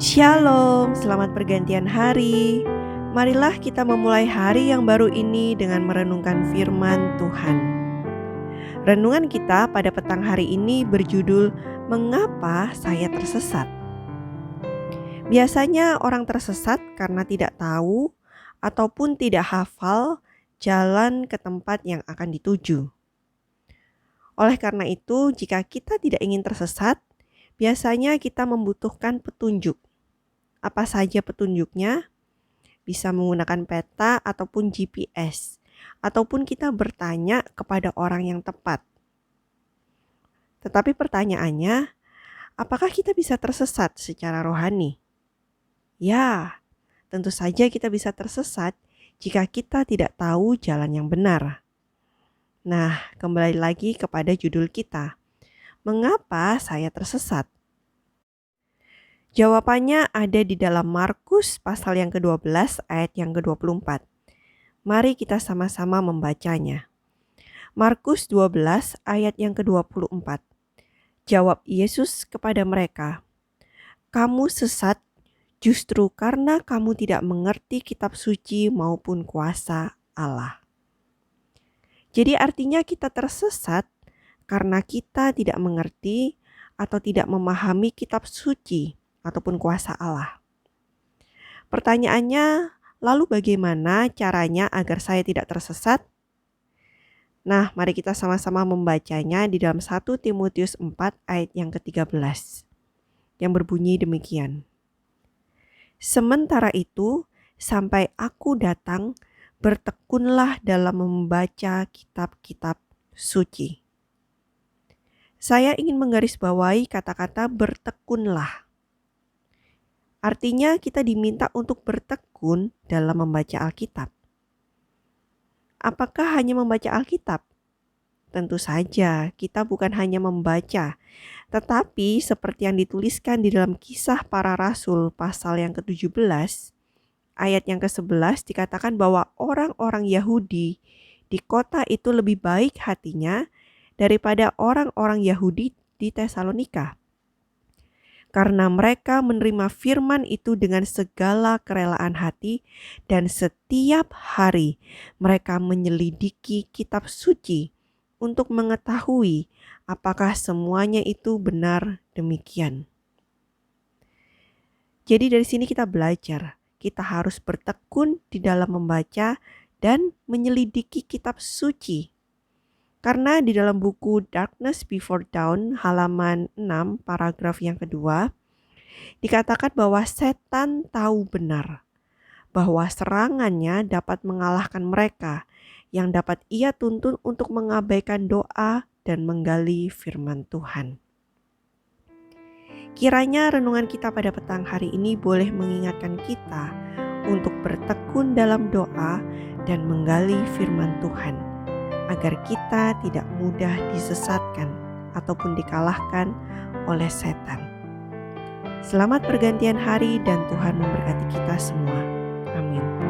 Shalom, selamat pergantian hari. Marilah kita memulai hari yang baru ini dengan merenungkan firman Tuhan. Renungan kita pada petang hari ini berjudul Mengapa Saya Tersesat? Biasanya orang tersesat karena tidak tahu ataupun tidak hafal jalan ke tempat yang akan dituju. Oleh karena itu, jika kita tidak ingin tersesat, biasanya kita membutuhkan petunjuk. Apa saja petunjuknya? Bisa menggunakan peta ataupun GPS, ataupun kita bertanya kepada orang yang tepat. Tetapi pertanyaannya, apakah kita bisa tersesat secara rohani? Ya, tentu saja kita bisa tersesat jika kita tidak tahu jalan yang benar. Nah, kembali lagi kepada judul kita. Mengapa saya tersesat? Jawabannya ada di dalam Markus pasal yang ke-12 ayat yang ke-24. Mari kita sama-sama membacanya. Markus 12 ayat yang ke-24. Jawab Yesus kepada mereka, "Kamu sesat justru karena kamu tidak mengerti kitab suci maupun kuasa Allah." Jadi artinya kita tersesat karena kita tidak mengerti atau tidak memahami kitab suci ataupun kuasa Allah. Pertanyaannya, lalu bagaimana caranya agar saya tidak tersesat? Nah, mari kita sama-sama membacanya di dalam 1 Timotius 4 ayat yang ke-13 yang berbunyi demikian. Sementara itu, sampai aku datang, bertekunlah dalam membaca kitab-kitab suci. Saya ingin menggarisbawahi kata-kata bertekunlah. Artinya kita diminta untuk bertekun dalam membaca Alkitab. Apakah hanya membaca Alkitab? Tentu saja kita bukan hanya membaca, tetapi seperti yang dituliskan di dalam Kisah Para Rasul pasal yang ke-17, ayat yang ke-11 dikatakan bahwa orang-orang Yahudi di kota itu lebih baik hatinya daripada orang-orang Yahudi di Tesalonika. Karena mereka menerima firman itu dengan segala kerelaan hati dan setiap hari mereka menyelidiki kitab suci untuk mengetahui apakah semuanya itu benar demikian. Jadi dari sini kita belajar, kita harus bertekun di dalam membaca dan menyelidiki kitab suci. Karena di dalam buku Darkness Before Dawn halaman 6 paragraf yang kedua, dikatakan bahwa setan tahu benar bahwa serangannya dapat mengalahkan mereka yang dapat ia tuntun untuk mengabaikan doa dan menggali firman Tuhan. Kiranya renungan kita pada petang hari ini boleh mengingatkan kita untuk bertekun dalam doa dan menggali firman Tuhan, agar kita tidak mudah disesatkan ataupun dikalahkan oleh setan. Selamat pergantian hari dan Tuhan memberkati kita semua. Amin.